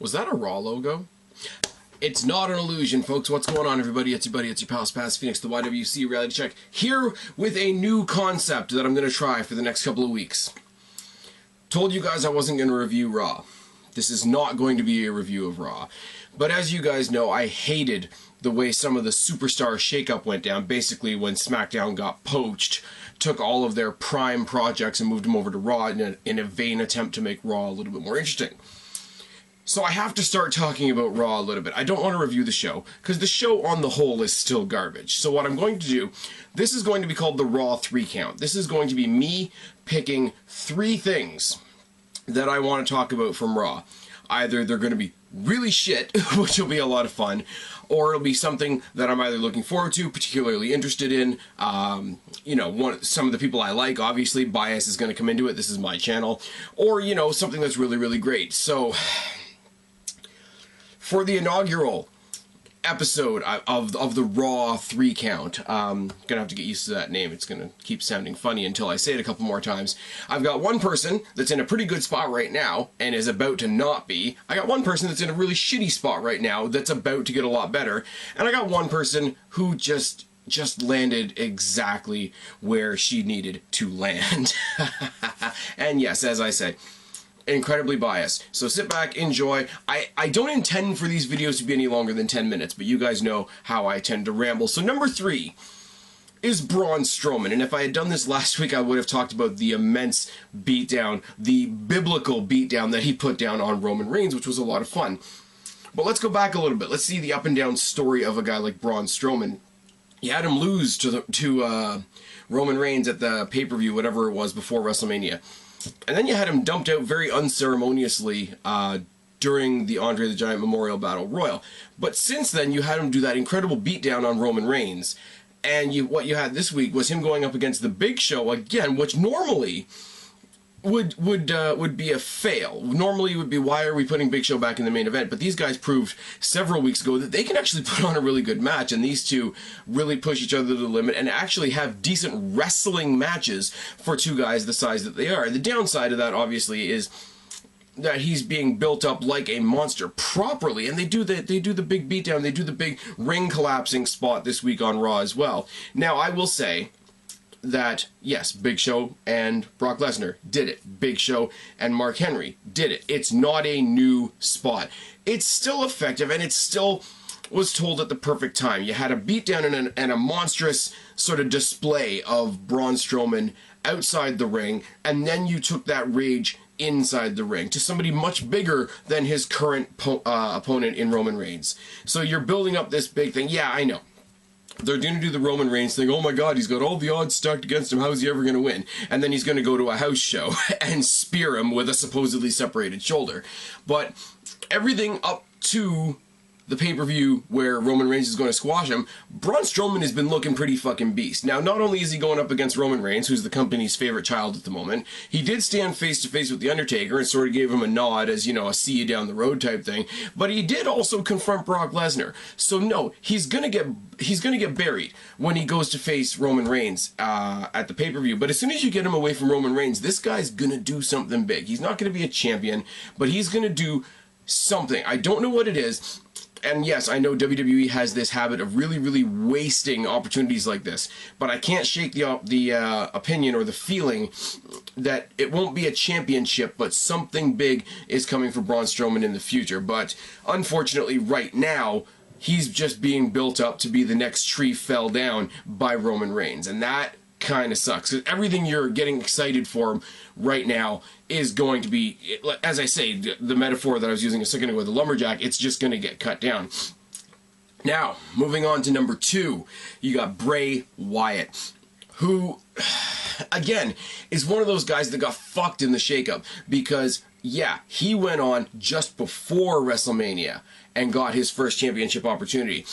Was that a Raw logo? It's not an illusion, folks. What's going on, everybody? It's your buddy, it's your pal, Spaz Phoenix, the YWC Reality Check, here with a new concept that I'm going to try for the next couple of weeks. Told you guys I wasn't going to review Raw. This is not going to be a review of Raw. But as you guys know, I hated the way some of the superstar shakeup went down. Basically, when SmackDown got poached, took all of their prime projects and moved them over to Raw in a vain attempt to make Raw a little bit more interesting. So I have to start talking about Raw a little bit. I don't want to review the show, because the show on the whole is still garbage. So what I'm going to do, this is going to be called the Raw 3 Count. This is going to be me picking 3 things that I want to talk about from Raw. Either they're going to be really shit, which will be a lot of fun, or it'll be something that I'm either looking forward to, particularly interested in. You know, some of the people I like, obviously, bias is going to come into it. This is my channel. Or, you know, something that's really, really great. So for the inaugural episode of the Raw 3 Count, gonna have to get used to that name. It's gonna keep sounding funny until I say it a couple more times. I've got one person that's in a pretty good spot right now and is about to not be. I got one person that's in a really shitty spot right now that's about to get a lot better. And I got one person who just landed exactly where she needed to land. And yes, as I said, incredibly biased. So sit back, enjoy. I don't intend for these videos to be any longer than 10 minutes, but you guys know how I tend to ramble. So number 3 is Braun Strowman. And if I had done this last week, I would have talked about the immense beatdown, the biblical beatdown that he put down on Roman Reigns, which was a lot of fun. But let's go back a little bit. Let's see the up and down story of a guy like Braun Strowman. You had him lose to Roman Reigns at the pay-per-view, whatever it was, before WrestleMania. And then you had him dumped out very unceremoniously during the Andre the Giant Memorial Battle Royal. But since then, you had him do that incredible beatdown on Roman Reigns. And what you had this week was him going up against the Big Show again, which normally would be a fail. Normally it would be, why are we putting Big Show back in the main event? But these guys proved several weeks ago that they can actually put on a really good match, and these two really push each other to the limit and actually have decent wrestling matches for two guys the size that they are. The downside of that, obviously, is that he's being built up like a monster properly, and they do the big beatdown, they do the big ring collapsing spot this week on Raw as well. Now, I will say that, yes, Big Show and Brock Lesnar did it. Big Show and Mark Henry did it. It's not a new spot. It's still effective, and it still was told at the perfect time. You had a beatdown and a monstrous sort of display of Braun Strowman outside the ring, and then you took that rage inside the ring to somebody much bigger than his current opponent in Roman Reigns. So you're building up this big thing. Yeah, I know. They're going to do the Roman Reigns thing. Oh my God, he's got all the odds stacked against him. How is he ever going to win? And then he's going to go to a house show and spear him with a supposedly separated shoulder. But everything up to the pay-per-view where Roman Reigns is going to squash him, Braun Strowman has been looking pretty fucking beast. Now, not only is he going up against Roman Reigns, who's the company's favorite child at the moment, he did stand face-to-face with The Undertaker and sort of gave him a nod as, you know, a see you down the road type thing, but he did also confront Brock Lesnar. So no, he's gonna get buried when he goes to face Roman Reigns at the pay-per-view. But as soon as you get him away from Roman Reigns, this guy's gonna do something big. He's not gonna be a champion, but he's gonna do something. I don't know what it is. And yes, I know WWE has this habit of really, really wasting opportunities like this, but I can't shake the opinion or the feeling that it won't be a championship, but something big is coming for Braun Strowman in the future. But unfortunately, right now, he's just being built up to be the next tree fell down by Roman Reigns, and that kind of sucks. Because everything you're getting excited for right now is going to be, as I say, the metaphor that I was using a second ago with the lumberjack, it's just going to get cut down. Now, moving on to number 2, you got Bray Wyatt, who, again, is one of those guys that got fucked in the shakeup, because, yeah, he went on just before WrestleMania and got his first championship opportunity.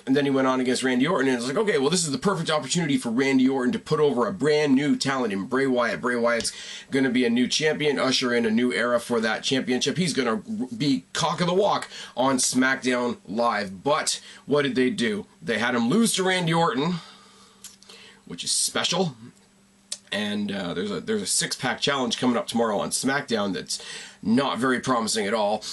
And then he went on against Randy Orton, and it's like, okay, well, this is the perfect opportunity for Randy Orton to put over a brand new talent in Bray Wyatt. Bray Wyatt's going to be a new champion, usher in a new era for that championship. He's going to be cock of the walk on SmackDown Live. But what did they do? They had him lose to Randy Orton, which is special. And there's a 6-pack challenge coming up tomorrow on SmackDown that's not very promising at all.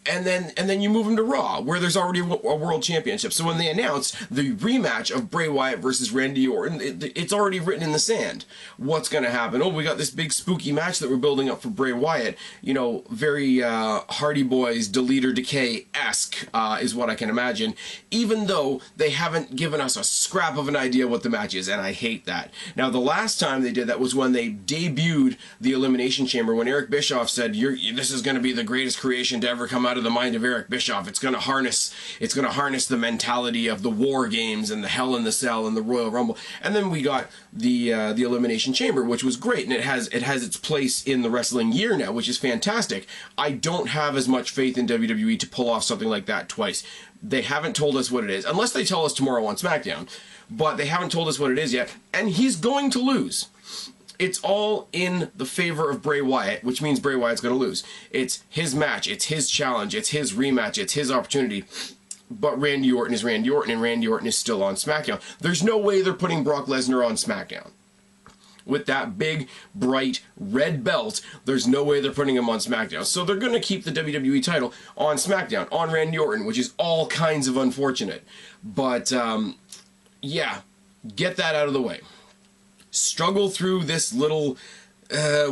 and then you move him to Raw, where there's already a world championship. So when they announced the rematch of Bray Wyatt versus Randy Orton, it's already written in the sand what's going to happen. Oh, we got this big spooky match that we're building up for Bray Wyatt. You know, very Hardy Boys, Delete or Decay-esque is what I can imagine, even though they haven't given us a scrap of an idea what the match is, and I hate that. Now, the last time they did that was when they debuted the Elimination Chamber, when Eric Bischoff said, this is going to be the greatest creation to ever come out of the mind of Eric Bischoff. It's going to harness the mentality of the War Games and the Hell in the Cell and the Royal Rumble. And then we got the Elimination Chamber, which was great, and it has its place in the wrestling year now, which is fantastic. I don't have as much faith in WWE to pull off something like that twice. They haven't told us what it is, unless they tell us tomorrow on SmackDown, but they haven't told us what it is yet, and he's going to lose. It's all in the favor of Bray Wyatt, which means Bray Wyatt's going to lose. It's his match, it's his challenge, it's his rematch, it's his opportunity. But Randy Orton is Randy Orton, and Randy Orton is still on SmackDown. There's no way they're putting Brock Lesnar on SmackDown. With that big, bright, red belt, there's no way they're putting him on SmackDown. So they're going to keep the WWE title on SmackDown, on Randy Orton, which is all kinds of unfortunate. But, yeah, get that out of the way. Struggle through this little,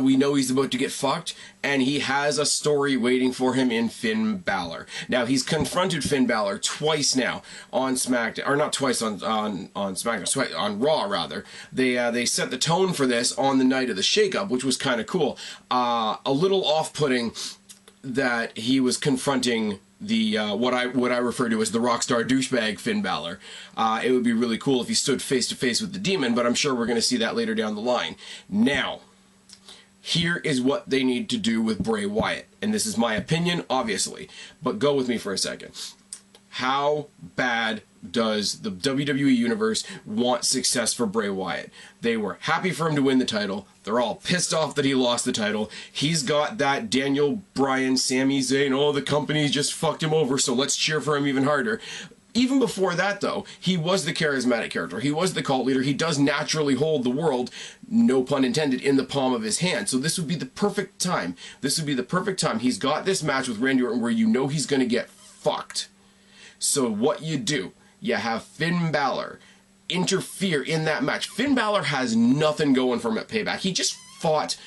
we know he's about to get fucked, and he has a story waiting for him in Finn Balor. Now, he's confronted Finn Balor twice now on SmackDown, or not twice on SmackDown, on Raw, rather. They set the tone for this on the night of the shakeup, which was kind of cool. A little off-putting that he was confronting the what I refer to as the rockstar douchebag Finn Balor. It would be really cool if he stood face to face with the Demon, but I'm sure we're going to see that later down the line. Now, here is what they need to do with Bray Wyatt, and this is my opinion, obviously, but go with me for a second. How bad does the WWE Universe want success for Bray Wyatt? They were happy for him to win the title. They're all pissed off that he lost the title. He's got that Daniel Bryan, Sami Zayn, oh, the company just fucked him over, so let's cheer for him even harder. Even before that, though, he was the charismatic character. He was the cult leader. He does naturally hold the world, no pun intended, in the palm of his hand. So this would be the perfect time. This would be the perfect time. He's got this match with Randy Orton where you know he's going to get fucked. So what you do, you have Finn Balor interfere in that match. Finn Balor has nothing going for him at Payback. He just fought,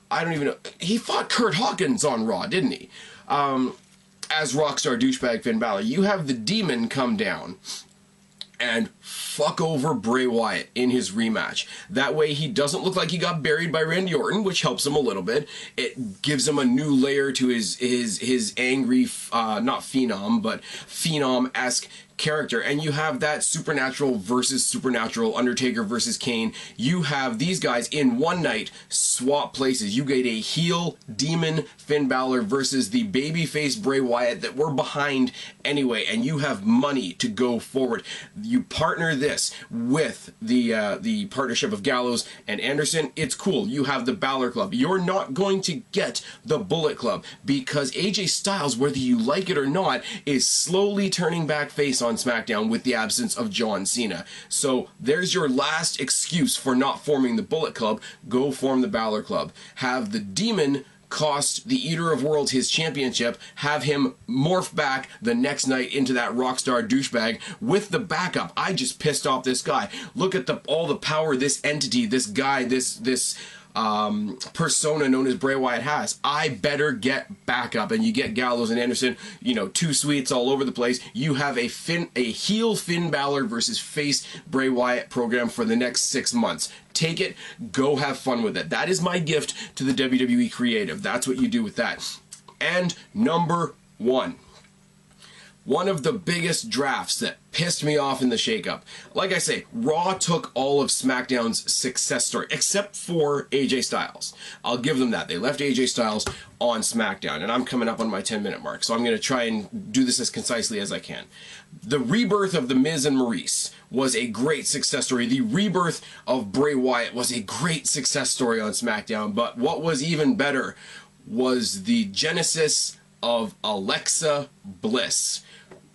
I don't even know, he fought Kurt Hawkins on Raw, didn't he? As rockstar douchebag Finn Balor. You have the Demon come down and fuck over Bray Wyatt in his rematch. That way he doesn't look like he got buried by Randy Orton, which helps him a little bit. It gives him a new layer to his angry, not phenom, but phenom-esque character. And you have that supernatural versus supernatural, Undertaker versus Kane. You have these guys in one night swap places. You get a heel demon Finn Balor versus the babyface Bray Wyatt that we're behind anyway, and you have money to go forward. You partner this with the partnership of Gallows and Anderson. It's cool. You have the Balor Club. You're not going to get the Bullet Club because AJ Styles, whether you like it or not, is slowly turning back face on SmackDown with the absence of John Cena. So there's your last excuse for not forming the Bullet Club. Go form the Balor Club. Have the Demon cost the Eater of Worlds his championship, have him morph back the next night into that rockstar douchebag with the backup. I just pissed off this guy. Look at all the power this entity, this guy, this persona known as Bray Wyatt has. I better get backup. And you get Gallows and Anderson, you know, two sweets all over the place. You have a heel Finn Balor versus face Bray Wyatt program for the next 6 months. Take it, go have fun with it. That is my gift to the WWE creative. That's what you do with that. And number one of the biggest drafts that pissed me off in the shakeup. Like I say, Raw took all of SmackDown's success story, except for AJ Styles. I'll give them that. They left AJ Styles on SmackDown, and I'm coming up on my 10-minute mark, so I'm going to try and do this as concisely as I can. The rebirth of The Miz and Maurice was a great success story. The rebirth of Bray Wyatt was a great success story on SmackDown, but what was even better was the genesis of Alexa Bliss.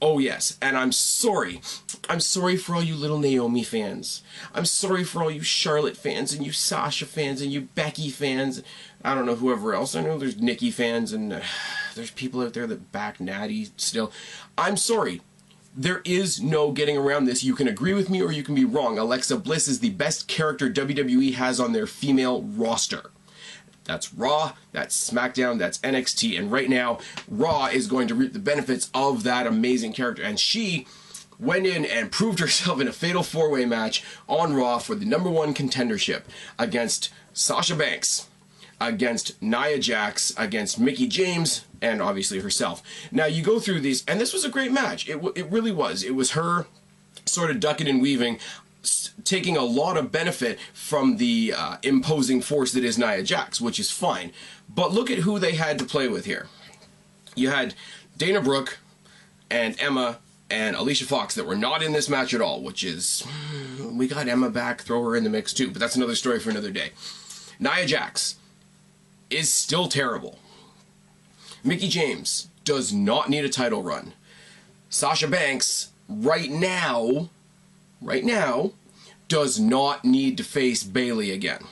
Oh yes, and I'm sorry. I'm sorry for all you little Naomi fans. I'm sorry for all you Charlotte fans and you Sasha fans and you Becky fans. I don't know whoever else. I know there's Nikki fans and there's people out there that back Natty still. I'm sorry. There is no getting around this. You can agree with me or you can be wrong. Alexa Bliss is the best character WWE has on their female roster. That's Raw, that's SmackDown, that's NXT, and right now, Raw is going to reap the benefits of that amazing character. And she went in and proved herself in a fatal four-way match on Raw for the #1 contendership against Sasha Banks, against Nia Jax, against Mickie James, and obviously herself. Now, you go through these, and this was a great match. It really was. It was her sort of ducking and weaving, taking a lot of benefit from the imposing force that is Nia Jax, which is fine. But look at who they had to play with here. You had Dana Brooke and Emma and Alicia Fox that were not in this match at all, which is, we got Emma back, throw her in the mix too, but that's another story for another day. Nia Jax is still terrible. Mickie James does not need a title run. Sasha Banks, right now, does not need to face Bayley again.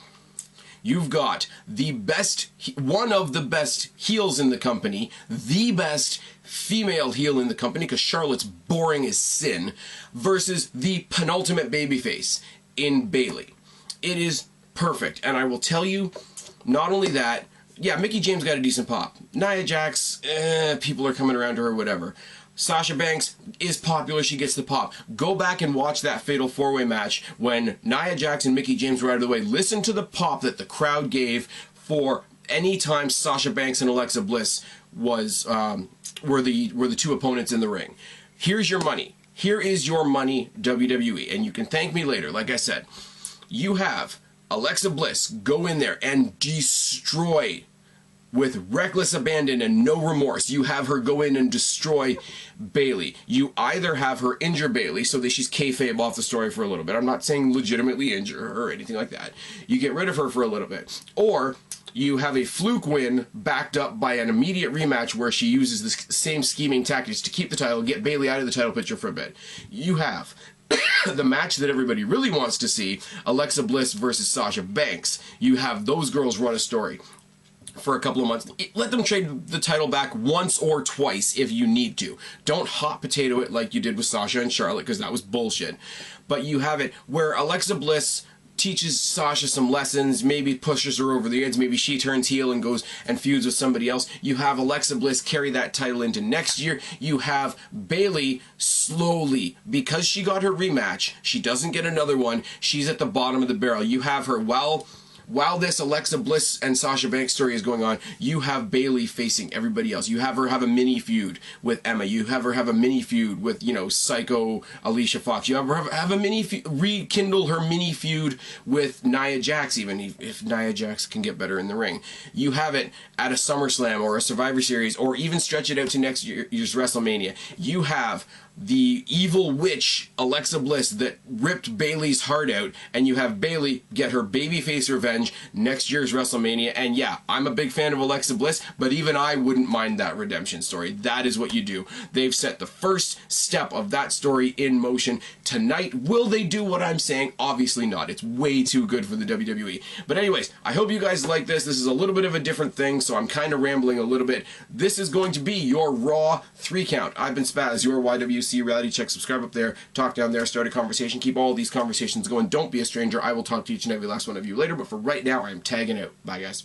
You've got the best, one of the best heels in the company, the best female heel in the company, because Charlotte's boring as sin, versus the penultimate babyface in Bayley. It is perfect, and I will tell you, not only that, yeah, Mickie James got a decent pop. Nia Jax, people are coming around to her, whatever. Sasha Banks is popular, she gets the pop. Go back and watch that fatal four-way match when Nia Jax and Mickie James were out of the way. Listen to the pop that the crowd gave for any time Sasha Banks and Alexa Bliss was were the two opponents in the ring. Here's your money. Here is your money, WWE, and you can thank me later. Like I said, you have Alexa Bliss go in there and destroy with reckless abandon and no remorse. You have her go in and destroy Bayley. You either have her injure Bayley so that she's kayfabe off the story for a little bit. I'm not saying legitimately injure her or anything like that. You get rid of her for a little bit. Or you have a fluke win backed up by an immediate rematch where she uses the same scheming tactics to keep the title, get Bayley out of the title picture for a bit. You have the match that everybody really wants to see, Alexa Bliss versus Sasha Banks. You have those girls run a story for a couple of months. Let them trade the title back once or twice if you need to. Don't hot potato it like you did with Sasha and Charlotte, because that was bullshit. But you have it where Alexa Bliss teaches Sasha some lessons, maybe pushes her over the edge, maybe she turns heel and goes and feuds with somebody else. You have Alexa Bliss carry that title into next year. You have Bayley slowly, because she got her rematch, she doesn't get another one, she's at the bottom of the barrel. You have her, while this Alexa Bliss and Sasha Banks story is going on, you have Bayley facing everybody else. You have her have a mini feud with Emma. You have her have a mini feud with, you know, Psycho Alicia Fox. You have her have a mini rekindle her mini feud with Nia Jax, even if Nia Jax can get better in the ring. You have it at a SummerSlam or a Survivor Series, or even stretch it out to next year's WrestleMania. You have the evil witch Alexa Bliss that ripped Bayley's heart out, and you have Bayley get her babyface revenge next year's WrestleMania. And yeah, I'm a big fan of Alexa Bliss, but even I wouldn't mind that redemption story. That is what you do. They've set the first step of that story in motion tonight. Will they do what I'm saying? Obviously not. It's way too good for the WWE. But anyways, I hope you guys like this. This is a little bit of a different thing, so I'm kind of rambling a little bit. This is going to be your Raw 3 count. I've been Spaz, your YWC Reality Check. Subscribe up there, talk down there, start a conversation, keep all these conversations going. Don't be a stranger. I will talk to each and every last one of you later, but for right now, I am tagging out. Bye, guys.